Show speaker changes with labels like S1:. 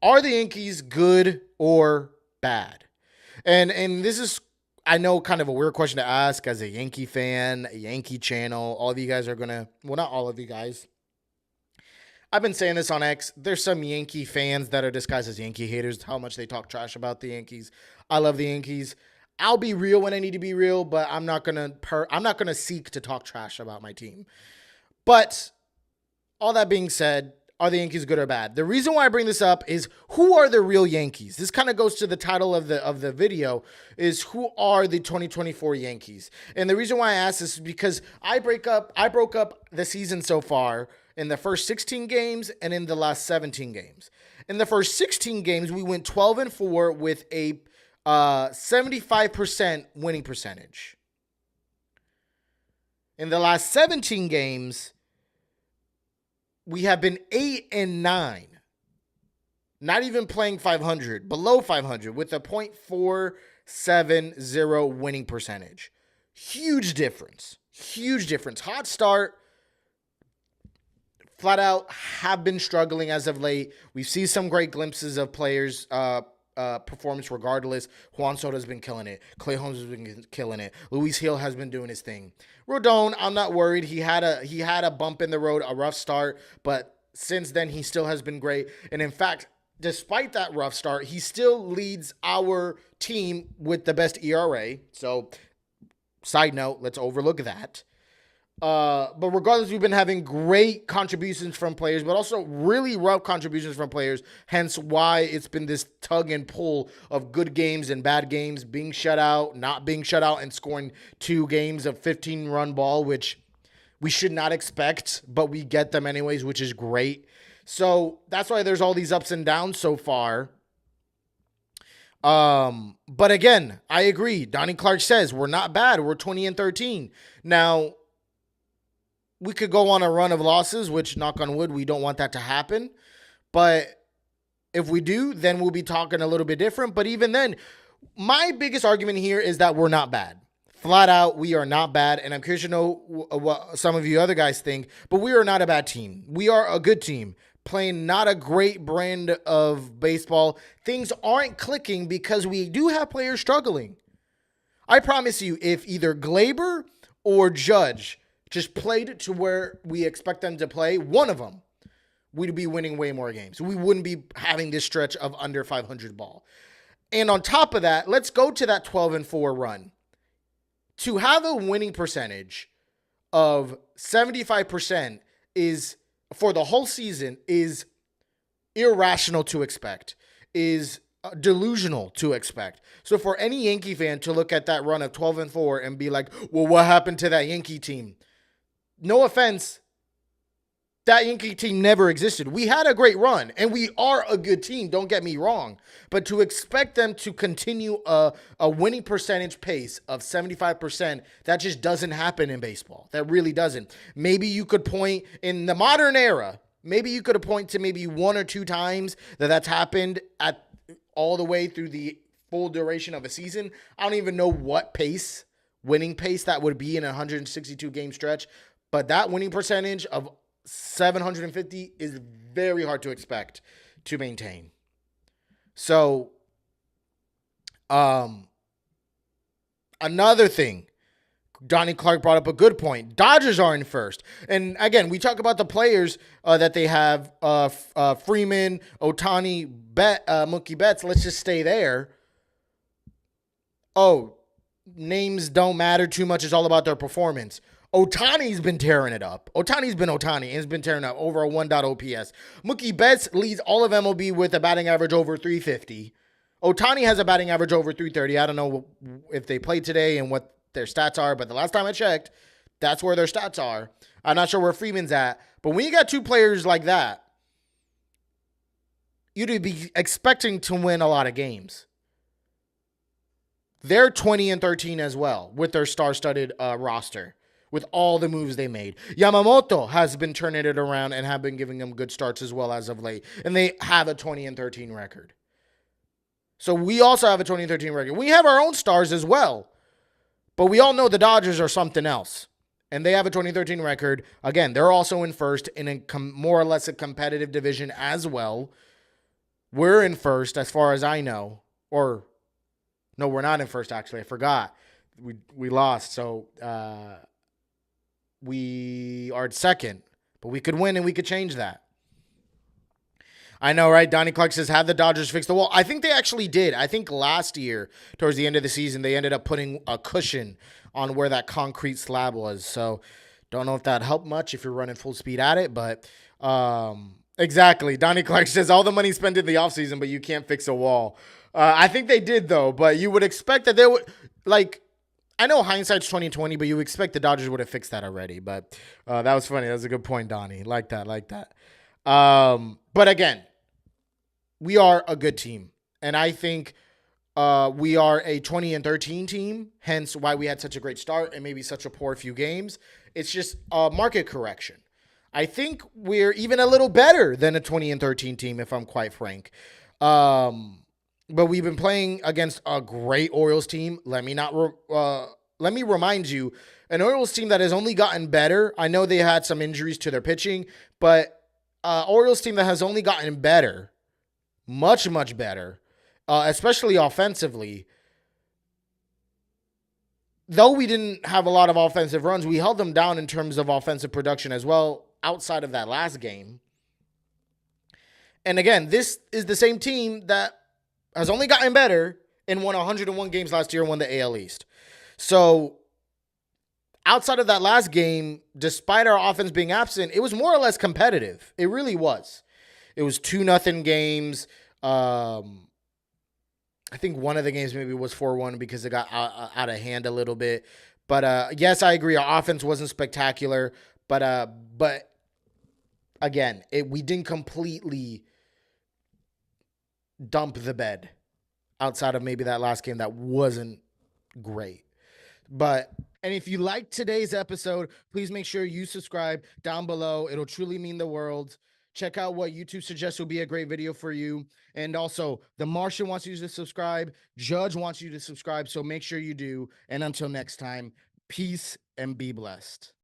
S1: Are the Yankees good or bad? And this is, I know, kind of a weird question to ask as a Yankee fan, a Yankee channel. All of you guys are gonna, well, not all of you guys. I've been saying this on X. There's some Yankee fans that are disguised as Yankee haters. How much they talk trash about the Yankees. I love the Yankees. I'll be real when I need to be real, but I'm not gonna seek to talk trash about my team. But all that being said, are the Yankees good or bad? The reason why I bring this up is, who are the real Yankees? This kind of goes to the title of the video, is who are the 2024 Yankees? And the reason why I ask this is because I broke up the season so far in the first 16 games and in the last 17 games. In the first 16 games, we went 12-4 with a 75% winning percentage. In the last 17 games, we have been 8-9, not even playing 500, below 500, with a .470 winning percentage. Huge difference. Huge difference. Hot start. Flat out have been struggling as of late. We see some great glimpses of players' performance regardless. Juan Soto's been killing it. Clay Holmes has been killing it. Luis Hill has been doing his thing. Rodon, I'm not worried. He had a bump in the road, a rough start, but since then he still has been great. And in fact, despite that rough start, he still leads our team with the best ERA. So, side note, let's overlook that. But regardless, we've been having great contributions from players, but also really rough contributions from players. Hence why it's been this tug and pull of good games and bad games, being shut out, not being shut out, and scoring 2 games of 15-run ball, which we should not expect, but we get them anyways, which is great. So that's why there's all these ups and downs so far. But again, I agree. Donnie Clark says we're not bad. We're 20-13. Now, we could go on a run of losses, which, knock on wood, we don't want that to happen. But if we do, then we'll be talking a little bit different. But even then, my biggest argument here is that we're not bad. Flat out, we are not bad. And I'm curious to know what some of you other guys think. But we are not a bad team. We are a good team, playing not a great brand of baseball. Things aren't clicking because we do have players struggling. I promise you, if either Glaber or Judge just played to where we expect them to play, one of them, we'd be winning way more games. We wouldn't be having this stretch of under 500 ball. And on top of that, let's go to that 12-4 run. To have a winning percentage of 75% is, for the whole season, is irrational to expect, is delusional to expect. So for any Yankee fan to look at that run of 12-4 and be like, well, what happened to that Yankee team? No offense, that Yankee team never existed. We had a great run, and we are a good team, don't get me wrong. But to expect them to continue a winning percentage pace of 75%, that just doesn't happen in baseball. That really doesn't. Maybe you could point in the modern era, maybe you could point to maybe 1 or 2 times that's happened at all the way through the full duration of a season. I don't even know what pace, winning pace, that would be in a 162 game stretch. But that winning percentage of 750 is very hard to expect to maintain. So, another thing, Donnie Clark brought up a good point. Dodgers are in first. And again, we talk about the players that they have, Freeman, Ohtani, Mookie Betts. Let's just stay there. Oh, names don't matter too much. It's all about their performance. Ohtani's been tearing it up. Ohtani's been Ohtani and has been tearing up over a 1.0 OPS. Mookie Betts leads all of MLB with a batting average over 350. Ohtani has a batting average over 330. I don't know if they played today and what their stats are, but the last time I checked, that's where their stats are. I'm not sure where Freeman's at. But when you got 2 players like that, you'd be expecting to win a lot of games. They're 20-13 as well with their star-studded roster, with all the moves they made. Yamamoto has been turning it around and have been giving them good starts as well as of late. And they have a 20-13 record. So we also have a 20-13 record. We have our own stars as well. But we all know the Dodgers are something else. And they have a 20-13 record. Again, they're also in first in a more or less a competitive division as well. We're in first, as far as I know. Or no, we're not in first. Actually, I forgot. We lost, so we are second. But we could win and we could change that. I know, right? Donnie Clark says, have the Dodgers fix the wall. I think they actually did. I think last year, towards the end of the season, they ended up putting a cushion on where that concrete slab was. So don't know if that helped much if you're running full speed at it, but exactly. Donnie Clark says, all the money spent in the offseason, but you can't fix a wall. I think they did, though, but you would expect that they would, like, I know hindsight's 2020, but you expect the Dodgers would have fixed that already. But that was funny. That was a good point, Donnie. Like that. But again, we are a good team. And I think we are a 20-13 team, hence why we had such a great start and maybe such a poor few games. It's just a market correction. I think we're even a little better than a 20-13 team, if I'm quite frank. But we've been playing against a great Orioles team. Let me remind you, an Orioles team that has only gotten better. I know they had some injuries to their pitching, but Orioles team that has only gotten better, much, much better, especially offensively. Though we didn't have a lot of offensive runs, we held them down in terms of offensive production as well outside of that last game. And again, this is the same team that has only gotten better and won 101 games last year and won the AL East. So outside of that last game, despite our offense being absent, it was more or less competitive. It really was. It was 2-0 games. I think one of the games maybe was 4-1 because it got out of hand a little bit. But yes, I agree. Our offense wasn't spectacular. But again, we didn't completely dump the bed outside of maybe that last game that wasn't great. And if you liked today's episode, please make sure you subscribe down below. It'll truly mean the world. Check out what YouTube suggests will be a great video for you. And also, The Martian wants you to subscribe. Judge wants you to subscribe. So make sure you do. And until next time, peace and be blessed.